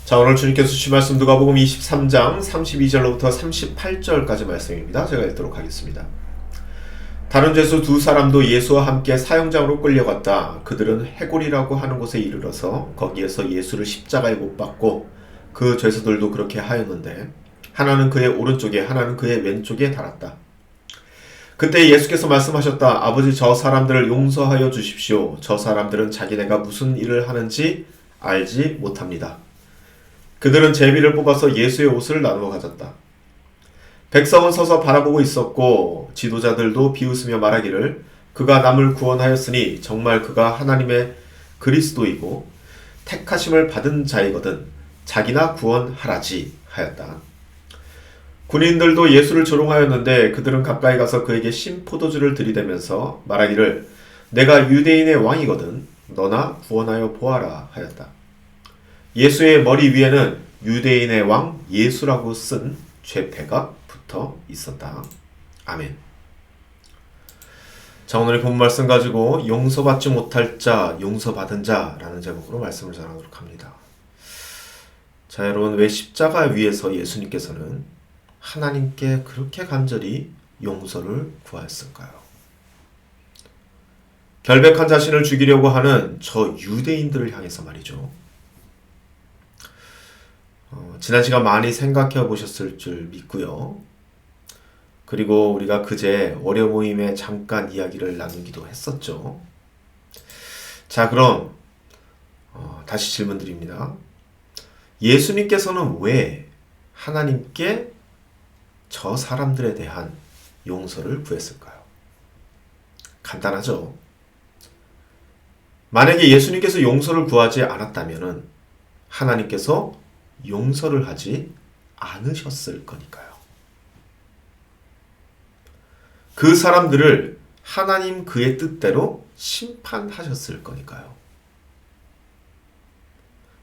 자, 오늘 주님께서 주신 말씀 누가복음 23장 32절로부터 38절까지 말씀입니다. 제가 읽도록 하겠습니다. 다른 죄수 두 사람도 예수와 함께 사형장으로 끌려갔다. 그들은 해골이라고 하는 곳에 이르러서 거기에서 예수를 십자가에 못 박고 그 죄수들도 그렇게 하였는데 하나는 그의 오른쪽에 하나는 그의 왼쪽에 달았다. 그때 예수께서 말씀하셨다. 아버지, 저 사람들을 용서하여 주십시오. 저 사람들은 자기네가 무슨 일을 하는지 알지 못합니다. 그들은 제비를 뽑아서 예수의 옷을 나누어 가졌다. 백성은 서서 바라보고 있었고 지도자들도 비웃으며 말하기를 그가 남을 구원하였으니 정말 그가 하나님의 그리스도이고 택하심을 받은 자이거든 자기나 구원하라지 하였다. 군인들도 예수를 조롱하였는데 그들은 가까이 가서 그에게 신포도주를 들이대면서 말하기를 내가 유대인의 왕이거든 너나 구원하여 보아라 하였다. 예수의 머리 위에는 유대인의 왕 예수라고 쓴 죄패가 붙어 있었다. 아멘. 자, 오늘의 본문 말씀 가지고 용서받지 못할 자, 용서받은 자라는 제목으로 말씀을 전하도록 합니다. 자, 여러분, 왜 십자가 위에서 예수님께서는 하나님께 그렇게 간절히 용서를 구하였을까요? 결백한 자신을 죽이려고 하는 저 유대인들을 향해서 말이죠. 지난 시간 많이 생각해 보셨을 줄 믿고요. 그리고 우리가 그제 월요 모임에 잠깐 이야기를 나누기도 했었죠. 자, 그럼 다시 질문 드립니다. 예수님께서는 왜 하나님께 저 사람들에 대한 용서를 구했을까요? 간단하죠. 만약에 예수님께서 용서를 구하지 않았다면 하나님께서 용서를 하지 않으셨을 거니까요. 그 사람들을 하나님 그의 뜻대로 심판하셨을 거니까요.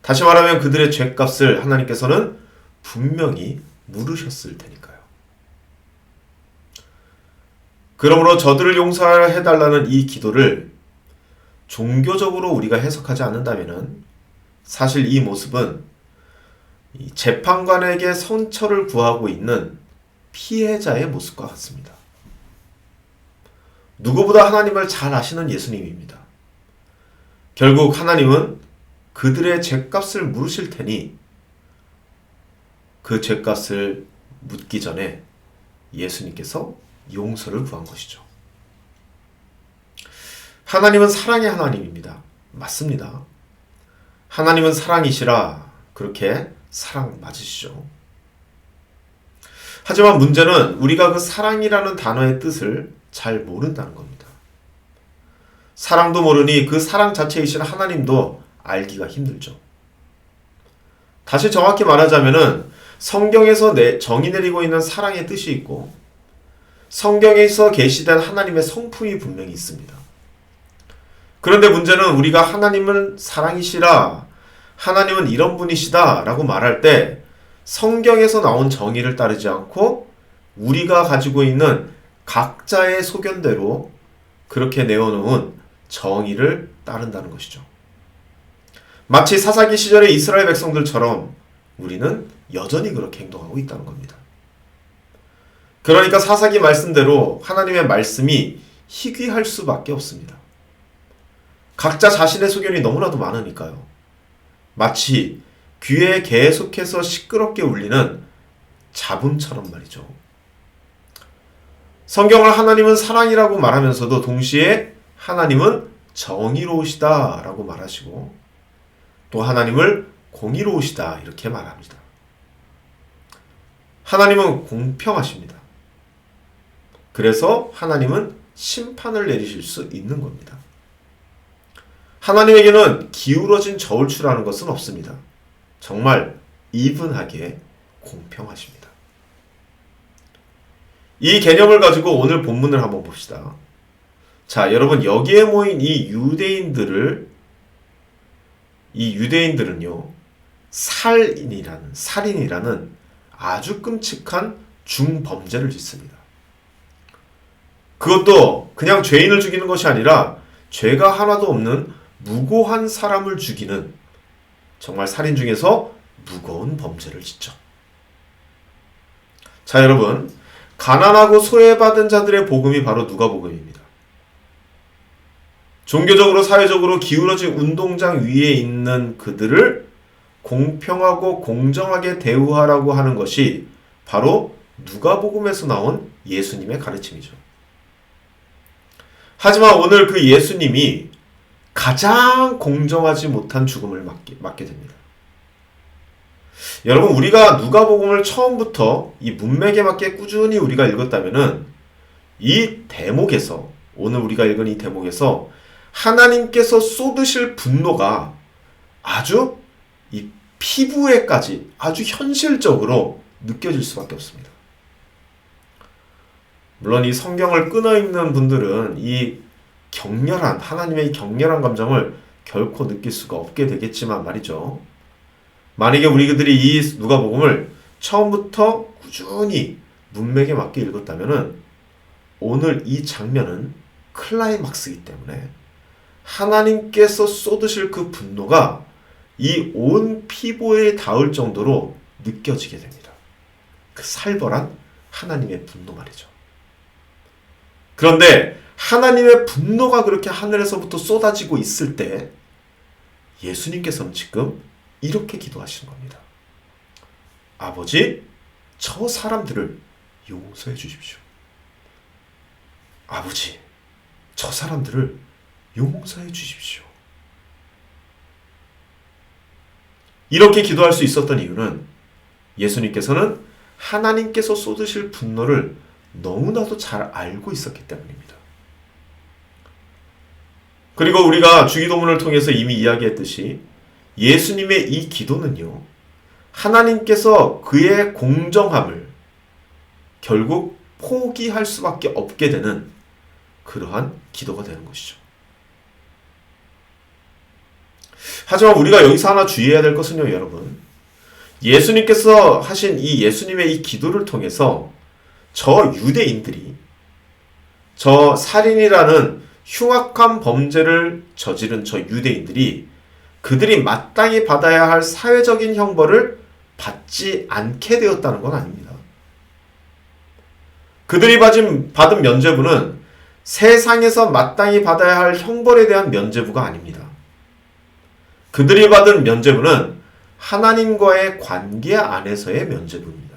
다시 말하면 그들의 죄값을 하나님께서는 분명히 물으셨을 테니까요. 그러므로 저들을 용서해달라는 이 기도를 종교적으로 우리가 해석하지 않는다면 사실 이 모습은 이 재판관에게 선처를 구하고 있는 피해자의 모습과 같습니다. 누구보다 하나님을 잘 아시는 예수님입니다. 결국 하나님은 그들의 죄값을 물으실 테니 그 죄값을 묻기 전에 예수님께서 용서를 구한 것이죠. 하나님은 사랑의 하나님입니다. 맞습니다. 하나님은 사랑이시라 그렇게 사랑 맞으시죠. 하지만 문제는 우리가 그 사랑이라는 단어의 뜻을 잘 모른다는 겁니다. 사랑도 모르니 그 사랑 자체이신 하나님도 알기가 힘들죠. 다시 정확히 말하자면은 성경에서 정의 내리고 있는 사랑의 뜻이 있고 성경에서 계시된 하나님의 성품이 분명히 있습니다. 그런데 문제는 우리가 하나님은 사랑이시라 하나님은 이런 분이시다 라고 말할 때 성경에서 나온 정의를 따르지 않고 우리가 가지고 있는 각자의 소견대로 그렇게 내어놓은 정의를 따른다는 것이죠. 마치 사사기 시절의 이스라엘 백성들처럼 우리는 여전히 그렇게 행동하고 있다는 겁니다. 그러니까 사사기 말씀대로 하나님의 말씀이 희귀할 수밖에 없습니다. 각자 자신의 소견이 너무나도 많으니까요. 마치 귀에 계속해서 시끄럽게 울리는 잡음처럼 말이죠. 성경을 하나님은 사랑이라고 말하면서도 동시에 하나님은 정의로우시다 라고 말하시고 또 하나님을 공의로우시다 이렇게 말합니다. 하나님은 공평하십니다. 그래서 하나님은 심판을 내리실 수 있는 겁니다. 하나님에게는 기울어진 저울추라는 것은 없습니다. 정말 이분하게 공평하십니다. 이 개념을 가지고 오늘 본문을 한번 봅시다. 자, 여러분 여기에 모인 이 유대인들은요 살인이라는 아주 끔찍한 중범죄를 짓습니다. 그것도 그냥 죄인을 죽이는 것이 아니라 죄가 하나도 없는 무고한 사람을 죽이는 정말 살인 중에서 무거운 범죄를 짓죠. 자, 여러분, 가난하고 소외받은 자들의 복음이 바로 누가복음입니다. 종교적으로 사회적으로 기울어진 운동장 위에 있는 그들을 공평하고 공정하게 대우하라고 하는 것이 바로 누가복음에서 나온 예수님의 가르침이죠. 하지만 오늘 그 예수님이 가장 공정하지 못한 죽음을 맞게 됩니다. 여러분, 우리가 누가복음을 처음부터 이 문맥에 맞게 꾸준히 우리가 읽었다면은 이 대목에서, 오늘 우리가 읽은 이 대목에서 하나님께서 쏟으실 분노가 아주 이 피부에까지 아주 현실적으로 느껴질 수밖에 없습니다. 물론 이 성경을 끊어 읽는 분들은 이 격렬한, 하나님의 격렬한 감정을 결코 느낄 수가 없게 되겠지만 말이죠. 만약에 우리들이 이 누가복음을 처음부터 꾸준히 문맥에 맞게 읽었다면은 오늘 이 장면은 클라이막스이기 때문에 하나님께서 쏟으실 그 분노가 이 온 피부에 닿을 정도로 느껴지게 됩니다. 그 살벌한 하나님의 분노 말이죠. 그런데 하나님의 분노가 그렇게 하늘에서부터 쏟아지고 있을 때 예수님께서는 지금 이렇게 기도하시는 겁니다. 아버지, 저 사람들을 용서해 주십시오. 아버지, 저 사람들을 용서해 주십시오. 이렇게 기도할 수 있었던 이유는 예수님께서는 하나님께서 쏟으실 분노를 너무나도 잘 알고 있었기 때문입니다. 그리고 우리가 주기도문을 통해서 이미 이야기했듯이 예수님의 이 기도는요, 하나님께서 그의 공정함을 결국 포기할 수밖에 없게 되는 그러한 기도가 되는 것이죠. 하지만 우리가 여기서 하나 주의해야 될 것은요, 여러분. 예수님께서 하신 이 예수님의 이 기도를 통해서 저 유대인들이, 저 살인이라는 흉악한 범죄를 저지른 저 유대인들이 그들이 마땅히 받아야 할 사회적인 형벌을 받지 않게 되었다는 건 아닙니다. 그들이 받은 면죄부는 세상에서 마땅히 받아야 할 형벌에 대한 면죄부가 아닙니다. 그들이 받은 면죄부는 하나님과의 관계 안에서의 면죄부입니다.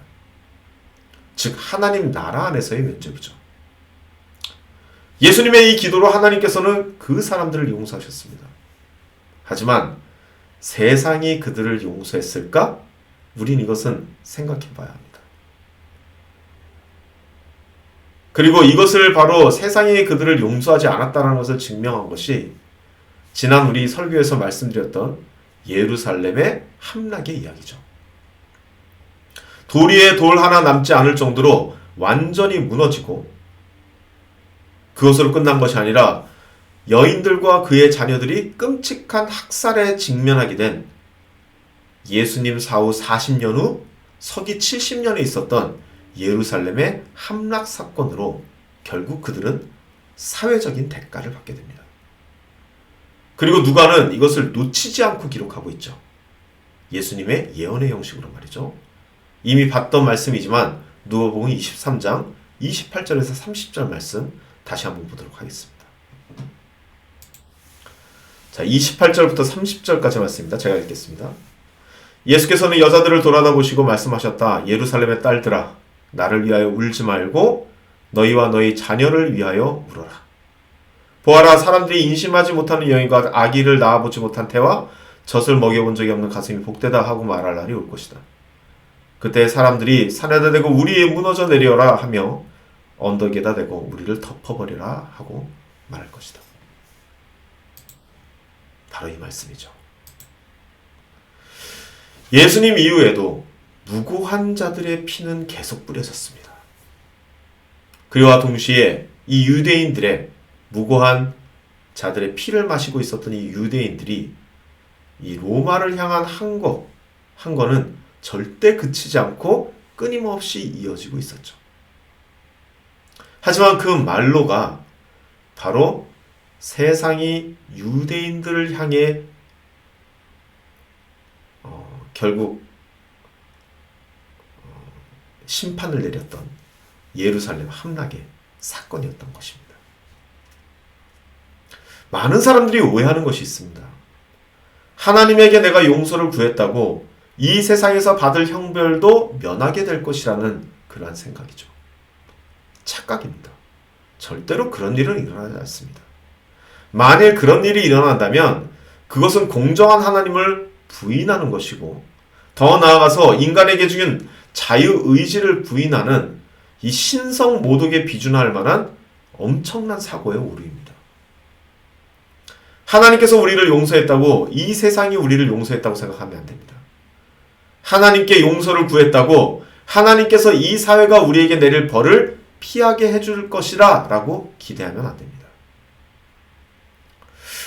즉 하나님 나라 안에서의 면죄부죠. 예수님의 이 기도로 하나님께서는 그 사람들을 용서하셨습니다. 하지만 세상이 그들을 용서했을까? 우린 이것은 생각해 봐야 합니다. 그리고 이것을 바로 세상이 그들을 용서하지 않았다는 것을 증명한 것이 지난 우리 설교에서 말씀드렸던 예루살렘의 함락의 이야기죠. 돌 위에 돌 하나 남지 않을 정도로 완전히 무너지고 그것으로 끝난 것이 아니라 여인들과 그의 자녀들이 끔찍한 학살에 직면하게 된 예수님 사후 40년 후 서기 70년에 있었던 예루살렘의 함락 사건으로 결국 그들은 사회적인 대가를 받게 됩니다. 그리고 누가는 이것을 놓치지 않고 기록하고 있죠. 예수님의 예언의 형식으로 말이죠. 이미 봤던 말씀이지만 누가복음 23장 28절에서 30절 말씀 다시 한번 보도록 하겠습니다. 자, 28절부터 30절까지 말씀입니다. 제가 읽겠습니다. 예수께서는 여자들을 돌아다보시고 말씀하셨다. 예루살렘의 딸들아, 나를 위하여 울지 말고 너희와 너희 자녀를 위하여 울어라. 보아라, 사람들이 인심하지 못하는 여인과 아기를 낳아보지 못한 태와 젖을 먹여본 적이 없는 가슴이 복되다 하고 말할 날이 올 것이다. 그때 사람들이 산에다 대고 우리 무너져 내려라 하며 언덕에다 대고 우리를 덮어버리라 하고 말할 것이다. 바로 이 말씀이죠. 예수님 이후에도 무고한 자들의 피는 계속 뿌려졌습니다. 그와 동시에 이 유대인들의 무고한 자들의 피를 마시고 있었던 이 유대인들이 이 로마를 향한 항거는 절대 그치지 않고 끊임없이 이어지고 있었죠. 하지만 그 말로가 바로 세상이 유대인들을 향해 결국 심판을 내렸던 예루살렘 함락의 사건이었던 것입니다. 많은 사람들이 오해하는 것이 있습니다. 하나님에게 내가 용서를 구했다고 이 세상에서 받을 형벌도 면하게 될 것이라는 그러한 생각이죠. 착각입니다. 절대로 그런 일은 일어나지 않습니다. 만일 그런 일이 일어난다면 그것은 공정한 하나님을 부인하는 것이고, 더 나아가서 인간에게 주인 자유의지를 부인하는 이 신성 모독에 비준할 만한 엄청난 사고의 오류입니다. 하나님께서 우리를 용서했다고 이 세상이 우리를 용서했다고 생각하면 안 됩니다. 하나님께 용서를 구했다고 하나님께서 이 사회가 우리에게 내릴 벌을 피하게 해줄 것이라 라고 기대하면 안 됩니다.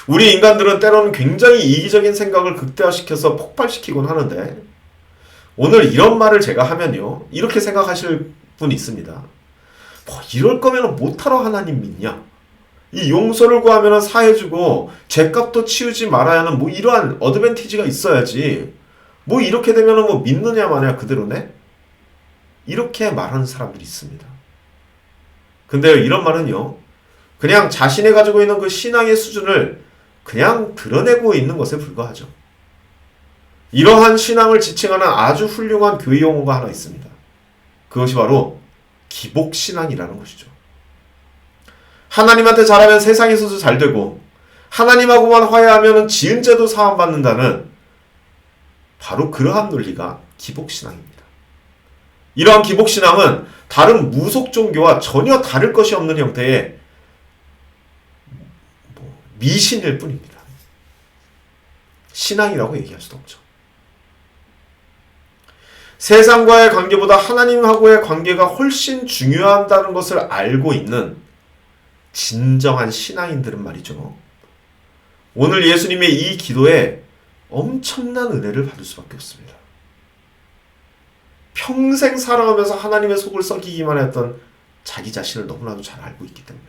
우리 인간들은 때로는 굉장히 이기적인 생각을 극대화시켜서 폭발시키곤 하는데, 오늘 이런 말을 제가 하면요, 이렇게 생각하실 분이 있습니다. 뭐 이럴 거면 못하러 하나님 믿냐? 이 용서를 구하면 사해주고 죄값도 치우지 말아야 하는 뭐 이러한 어드밴티지가 있어야지, 뭐 이렇게 되면 뭐 믿느냐 마냐 그대로네? 이렇게 말하는 사람들이 있습니다. 근데 이런 말은요, 그냥 자신이 가지고 있는 그 신앙의 수준을 그냥 드러내고 있는 것에 불과하죠. 이러한 신앙을 지칭하는 아주 훌륭한 교회 용어가 하나 있습니다. 그것이 바로 기복신앙이라는 것이죠. 하나님한테 잘하면 세상에서도 잘 되고, 하나님하고만 화해하면 지은 죄도 사함받는다는 바로 그러한 논리가 기복신앙입니다. 이러한 기복신앙은 다른 무속 종교와 전혀 다를 것이 없는 형태의 미신일 뿐입니다. 신앙이라고 얘기할 수도 없죠. 세상과의 관계보다 하나님하고의 관계가 훨씬 중요하다는 것을 알고 있는 진정한 신앙인들은 말이죠, 오늘 예수님의 이 기도에 엄청난 은혜를 받을 수밖에 없습니다. 평생 살아가면서 하나님의 속을 썩이기만 했던 자기 자신을 너무나도 잘 알고 있기 때문에,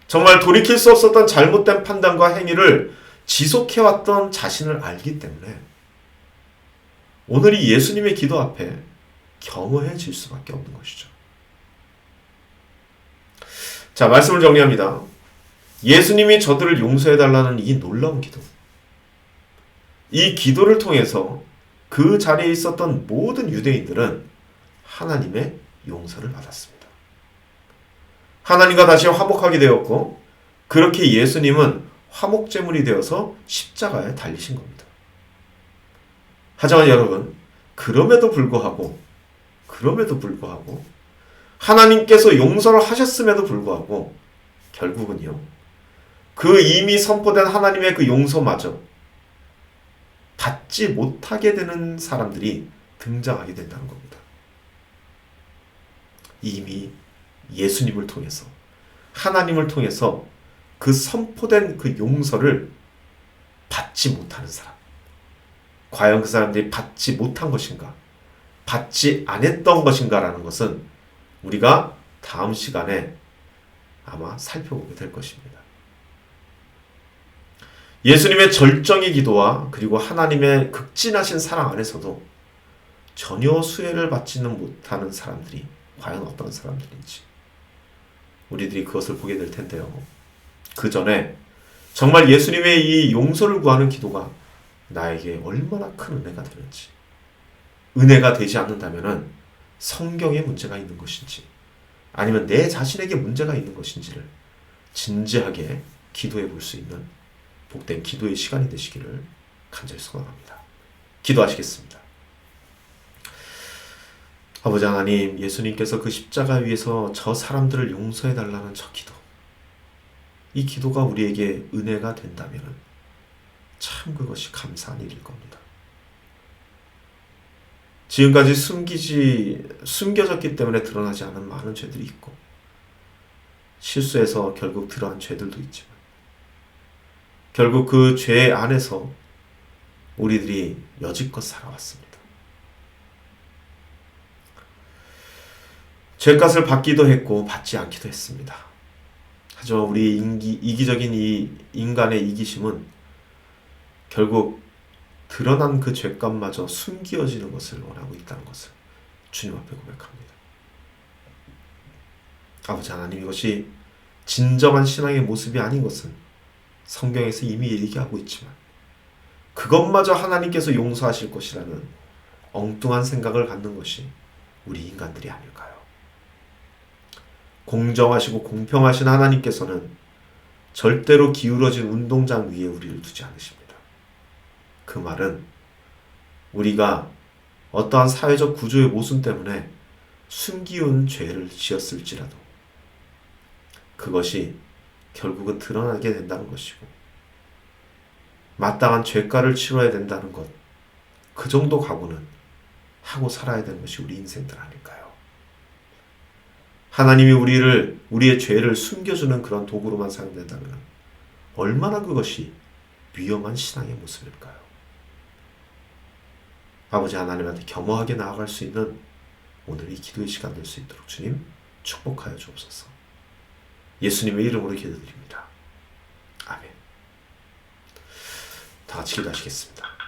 정말 돌이킬 수 없었던 잘못된 판단과 행위를 지속해왔던 자신을 알기 때문에 오늘 이 예수님의 기도 앞에 겸허해질 수밖에 없는 것이죠. 자, 말씀을 정리합니다. 예수님이 저들을 용서해달라는 이 놀라운 기도, 이 기도를 통해서 그 자리에 있었던 모든 유대인들은 하나님의 용서를 받았습니다. 하나님과 다시 화목하게 되었고, 그렇게 예수님은 화목제물이 되어서 십자가에 달리신 겁니다. 하지만 여러분, 그럼에도 불구하고 하나님께서 용서를 하셨음에도 불구하고 결국은요, 그 이미 선포된 하나님의 그 용서마저 받지 못하게 되는 사람들이 등장하게 된다는 겁니다. 이미 예수님을 통해서, 하나님을 통해서 그 선포된 그 용서를 받지 못하는 사람, 과연 그 사람들이 받지 못한 것인가, 받지 않았던 것인가라는 것은 우리가 다음 시간에 아마 살펴보게 될 것입니다. 예수님의 절정의 기도와 그리고 하나님의 극진하신 사랑 안에서도 전혀 수혜를 받지는 못하는 사람들이 과연 어떤 사람들인지 우리들이 그것을 보게 될 텐데요. 그 전에 정말 예수님의 이 용서를 구하는 기도가 나에게 얼마나 큰 은혜가 되는지, 은혜가 되지 않는다면 성경에 문제가 있는 것인지 아니면 내 자신에게 문제가 있는 것인지를 진지하게 기도해 볼 수 있는 복된 기도의 시간이 되시기를 간절히 소망합니다. 기도하시겠습니다. 아버지 하나님, 예수님께서 그 십자가 위에서 저 사람들을 용서해 달라는 저 기도, 이 기도가 우리에게 은혜가 된다면 참 그것이 감사한 일일 겁니다. 지금까지 숨겨졌기 때문에 드러나지 않은 많은 죄들이 있고, 실수해서 결국 드러난 죄들도 있지만, 결국 그 죄 안에서 우리들이 여지껏 살아왔습니다. 죄값을 받기도 했고 받지 않기도 했습니다. 하지만 우리 이기적인 이 인간의 이기심은 결국 드러난 그 죄값마저 숨겨지는 것을 원하고 있다는 것을 주님 앞에 고백합니다. 아버지 하나님, 이것이 진정한 신앙의 모습이 아닌 것은 성경에서 이미 얘기하고 있지만 그것마저 하나님께서 용서하실 것이라는 엉뚱한 생각을 갖는 것이 우리 인간들이 아닐까요? 공정하시고 공평하신 하나님께서는 절대로 기울어진 운동장 위에 우리를 두지 않으십니다. 그 말은 우리가 어떠한 사회적 구조의 모순 때문에 숨기운 죄를 지었을지라도 그것이 결국은 드러나게 된다는 것이고 마땅한 죄가를 치러야 된다는 것, 그 정도 각오는 하고 살아야 되는 것이 우리 인생들 아닐까요? 하나님이 우리의 죄를 숨겨주는 그런 도구로만 사용된다면 얼마나 그것이 위험한 신앙의 모습일까요? 아버지 하나님한테 겸허하게 나아갈 수 있는 오늘 이 기도의 시간 될 수 있도록 주님 축복하여 주옵소서. 예수님의 이름으로 기도드립니다. 아멘. 다 같이 기도하시겠습니다.